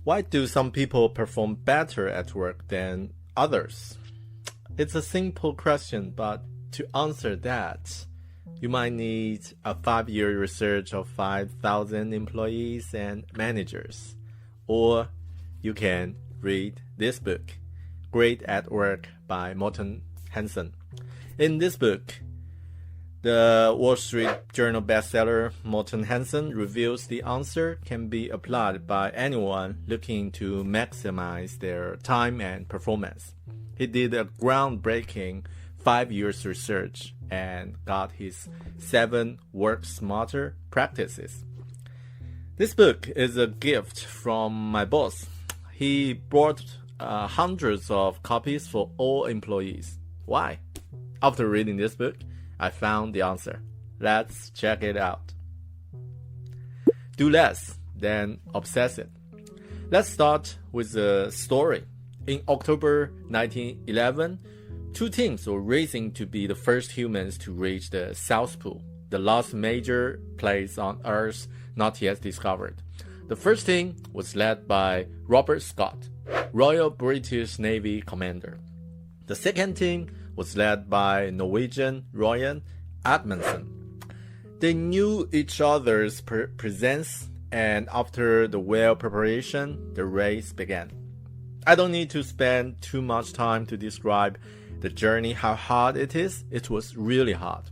Why do some people perform better at work than others? It's a simple question, but to answer that, you might need a 5-year research of 5,000 employees and managers. Or you can read this book, Great at Work by Morten Hansen. In this book, the Wall Street Journal bestseller Morten Hansen reveals the answer can be applied by anyone looking to maximize their time and performance. He did a groundbreaking 5 years research and got his 7 work smarter practices. This book is a gift from my boss. He bought hundreds of copies for all employees. Why? After reading this book, I found the answer. Let's check it out. Do less than obsess it. Let's start with a story. In October 1911, 2 teams were racing to be the first humans to reach the South Pole, the last major place on Earth not yet discovered. The first team was led by Robert Scott, Royal British Navy commander. The second team was led by Norwegian Royan Amundsen. They knew each other's presence, and after the well preparation, the race began. I don't need to spend too much time to describe the journey, how hard it is. It was really hard.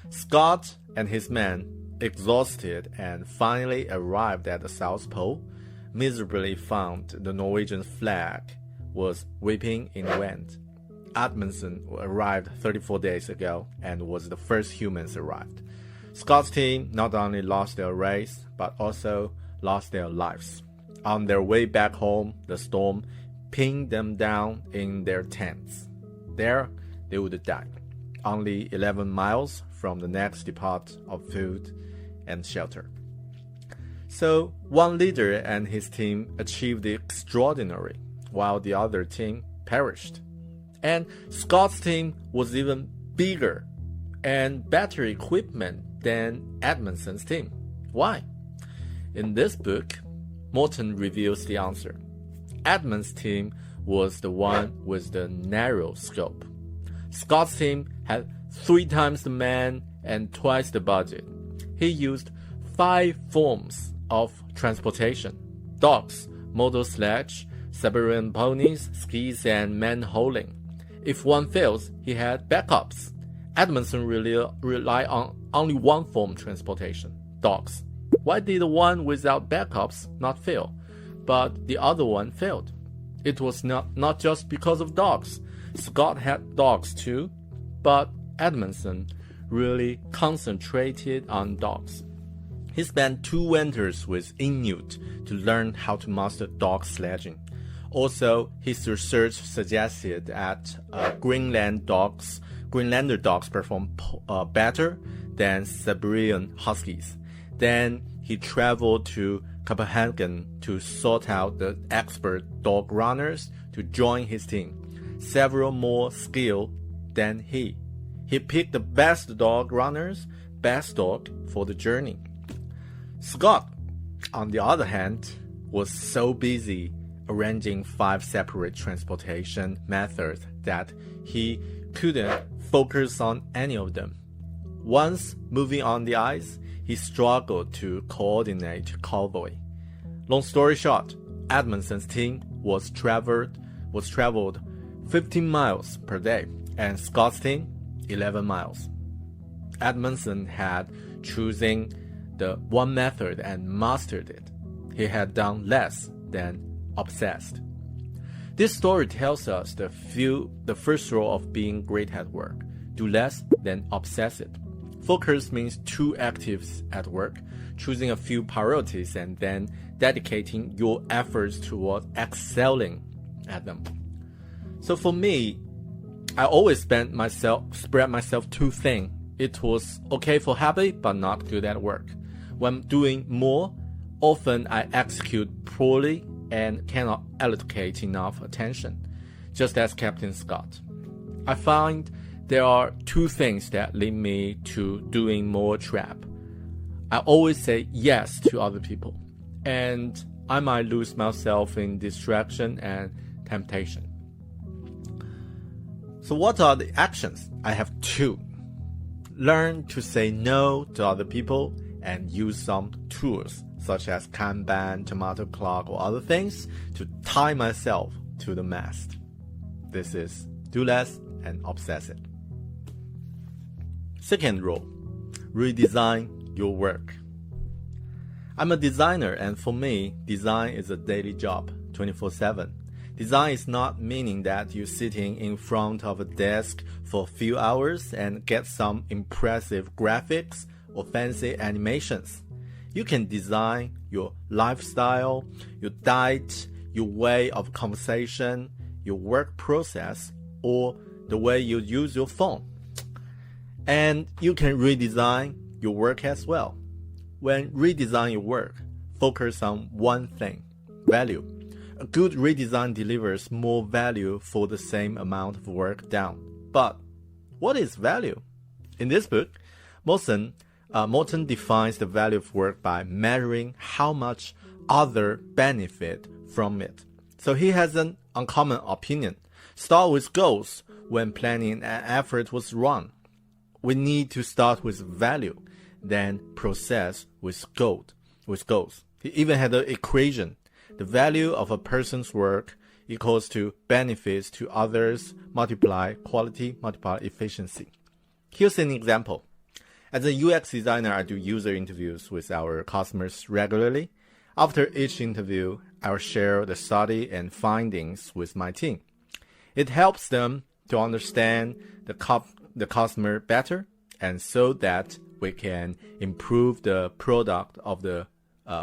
Scott and his men, exhausted and finally arrived at the South Pole, miserably found the Norwegian flag was waving in the wind. Amundsen arrived 34 days ago and was the first humans arrived. Scott's team not only lost their race, but also lost their lives. On their way back home, the storm pinned them down in their tents. There, they would die, only 11 miles from the next depot of food and shelter. So, one leader and his team achieved the extraordinary, while the other team perished. And Scott's team was even bigger and better equipment than Amundsen's team. Why? In this book, Morten reveals the answer. Amundsen's team was the one with the narrow scope. Scott's team had 3 times the men and twice the budget. He used 5 forms of transportation: dogs, motor sledge, Siberian ponies, skis, and man-hauling. If one fails, he had backups. Amundsen relied on only one form of transportation, dogs. Why did the one without backups not fail, but the other one failed? It was not just because of dogs. Scott had dogs too, but Amundsen really concentrated on dogs. He spent 2 winters with Inuit to learn how to master dog sledging. Also, his research suggested that Greenlander dogs perform better than Siberian Huskies. Then he traveled to Copenhagen to sort out the expert dog runners to join his team, several more skilled than he. He picked the best dog runners, best dog for the journey. Scott, on the other hand, was so busy arranging 5 separate transportation methods that he couldn't focus on any of them. Once moving on the ice, he struggled to coordinate convoy. Long story short, Amundsen's team was traveled 15 miles per day, and Scott's team 11 miles. Amundsen had chosen the one method and mastered it. He had done less than obsessed. This story tells us the first rule of being great at work: do less than obsess it. Focus means 2 actives at work, choosing a few priorities and then dedicating your efforts toward excelling at them. So for me, I always spread myself too thin. It was okay for happy, but not good at work. When doing more, often I execute poorly and cannot allocate enough attention, just as Captain Scott. I find there are 2 things that lead me to doing more trap. I always say yes to other people, and I might lose myself in distraction and temptation. So what are the actions? I have 2. Learn to say no to other people and use some tools such as Kanban, tomato clock, or other things to tie myself to the mast. This is do less and obsess it. Second rule, redesign your work. I'm a designer, and for me, design is a daily job, 24/7. Design is not meaning that you're sitting in front of a desk for a few hours and get some impressive graphics or fancy animations. You can design your lifestyle, your diet, your way of conversation, your work process, or the way you use your phone. And you can redesign your work as well. When redesign your work, focus on one thing, value. A good redesign delivers more value for the same amount of work done. But what is value? In this book, Morten defines the value of work by measuring how much others benefit from it. So he has an uncommon opinion. Start with goals when planning an effort was wrong. We need to start with value, then process with goals. He even had an equation. The value of a person's work equals to benefits to others, multiply quality, multiply efficiency. Here's an example. As a UX designer, I do user interviews with our customers regularly. After each interview, I'll share the study and findings with my team. It helps them to understand the customer better, and so that we can improve the product of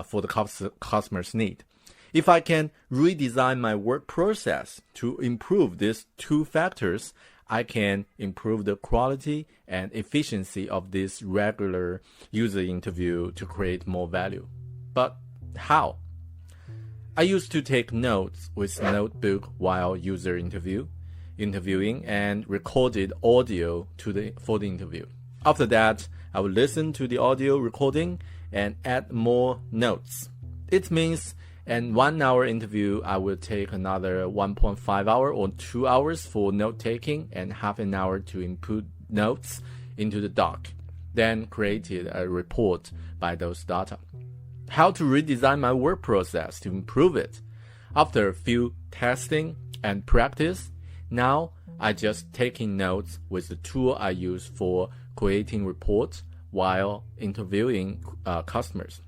for the customer's need. If I can redesign my work process to improve these 2 factors, I can improve the quality and efficiency of this regular user interview to create more value. But how? I used to take notes with notebook while user interviewing and recorded audio for the interview. After that, I would listen to the audio recording and add more notes. It means in 1 hour interview, I will take another 1.5 hour or 2 hours for note-taking and half an hour to input notes into the doc, then created a report by those data. How to redesign my work process to improve it? After a few testing and practice, now I just taking notes with the tool I use for creating reports while interviewing customers.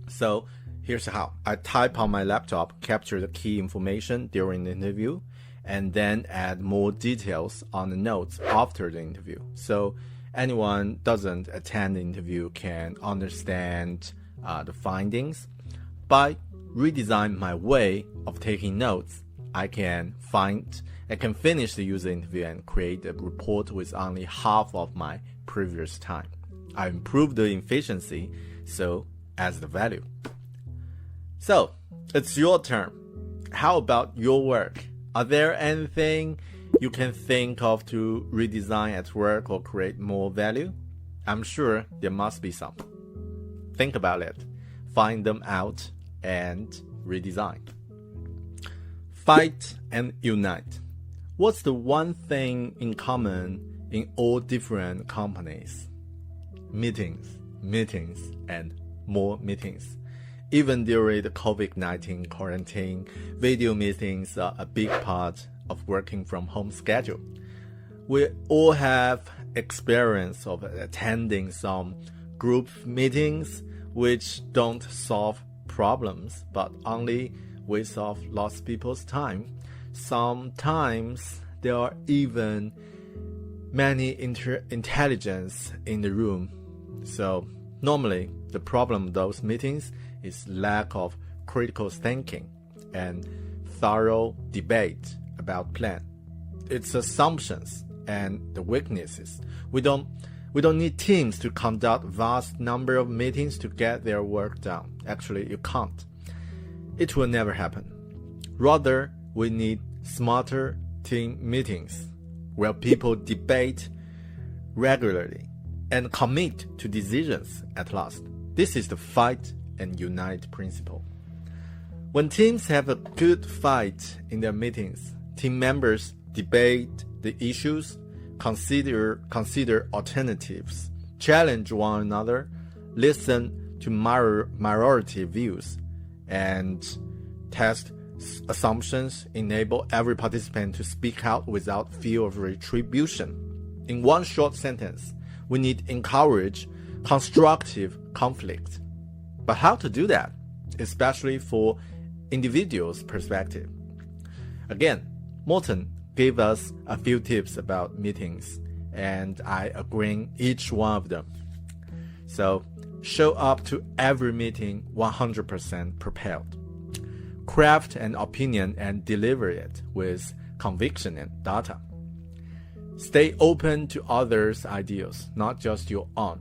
So here's how. I type on my laptop, capture the key information during the interview, and then add more details on the notes after the interview. So anyone doesn't attend the interview can understand the findings. By redesign my way of taking notes, I can finish the user interview and create a report with only half of my previous time. I improve the efficiency, so as the value. So, it's your turn. How about your work? Are there anything you can think of to redesign at work or create more value? I'm sure there must be some. Think about it, find them out, and redesign. Fight and unite. What's the one thing in common in all different companies? Meetings, and more meetings. Even during the COVID-19 quarantine, video meetings are a big part of working from home schedule. We all have experience of attending some group meetings which don't solve problems, but only waste of lots of people's time. Sometimes there are even many intelligence in the room. So normally the problem of those meetings is lack of critical thinking and thorough debate about plan. It's assumptions and the weaknesses. We don't need teams to conduct vast number of meetings to get their work done. Actually, you can't. It will never happen. Rather, we need smarter team meetings where people debate regularly and commit to decisions at last. This is the fight and unite principle. When teams have a good fight in their meetings, team members debate the issues, consider alternatives, challenge one another, listen to minority views, and test assumptions, enable every participant to speak out without fear of retribution. In one short sentence, we need encourage constructive conflict. But how to do that, especially for individuals' perspective? Again, Morten gave us a few tips about meetings, and I agree each one of them. So, show up to every meeting 100% prepared. Craft an opinion and deliver it with conviction and data. Stay open to others' ideas, not just your own.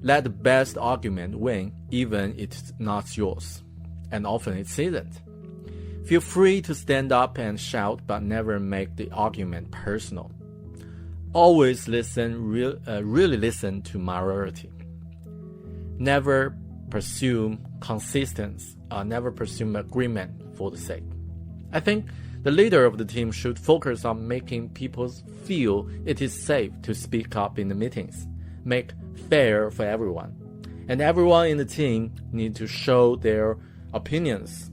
Let the best argument win, even if it's not yours, and often it isn't. Feel free to stand up and shout, but never make the argument personal. Always really listen to minority. Never pursue consistency, never pursue agreement for the sake. I think the leader of the team should focus on making people feel it is safe to speak up in the meetings, make fair for everyone. And everyone in the team need to show their opinions,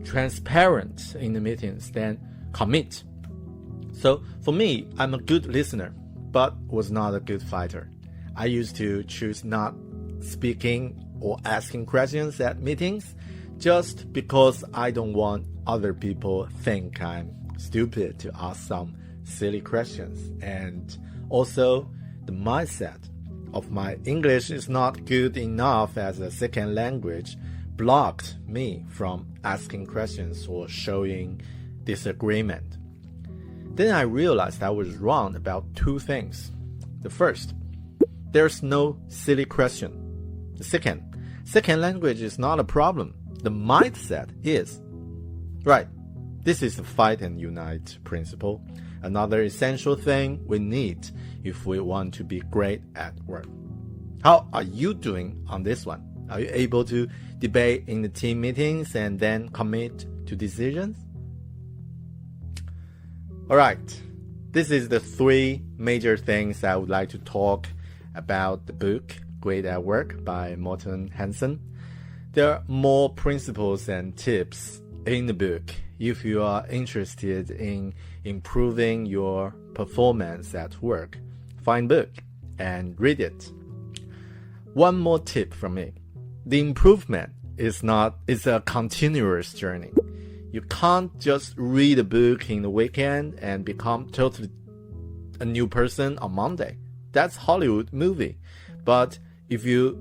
transparent in the meetings, then commit. So for me, I'm a good listener, but was not a good fighter. I used to choose not speaking or asking questions at meetings just because I don't want other people think I'm stupid to ask some silly questions. And also the mindset of my English is not good enough as a second language blocked me from asking questions or showing disagreement. Then I realized I was wrong about two things. The first, there's no silly question. The second language is not a problem. The mindset is. Right, this is the fight and unite principle. Another essential thing we need if we want to be great at work. How are you doing on this one? Are you able to debate in the team meetings and then commit to decisions? Alright, this is the three major things I would like to talk about the book Great at Work by Morten Hansen. There are more principles and tips in the book if you are interested in improving your performance at work. Find book and read it. One more tip from me. The improvement is a continuous journey. You can't just read a book in the weekend and become totally a new person on Monday. That's Hollywood movie. But if you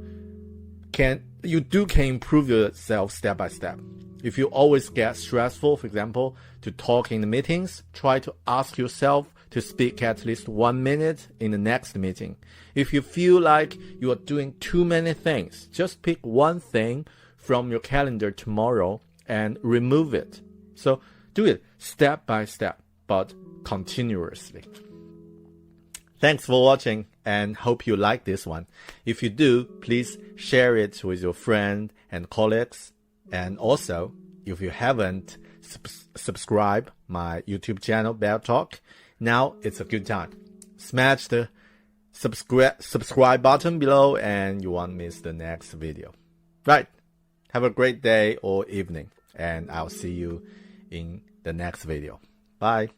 can improve yourself step by step. If you always get stressful, for example, to talk in the meetings, try to ask yourself to speak at least 1 minute in the next meeting. If you feel like you are doing too many things, just pick one thing from your calendar tomorrow and remove it. So do it step by step, but continuously. Thanks for watching and hope you like this one. If you do, please share it with your friends and colleagues. And also, if you haven't subscribed my YouTube channel, BearTalk, now it's a good time. Smash the subscribe button below and you won't miss the next video. Right. Have a great day or evening, and I'll see you in the next video. Bye.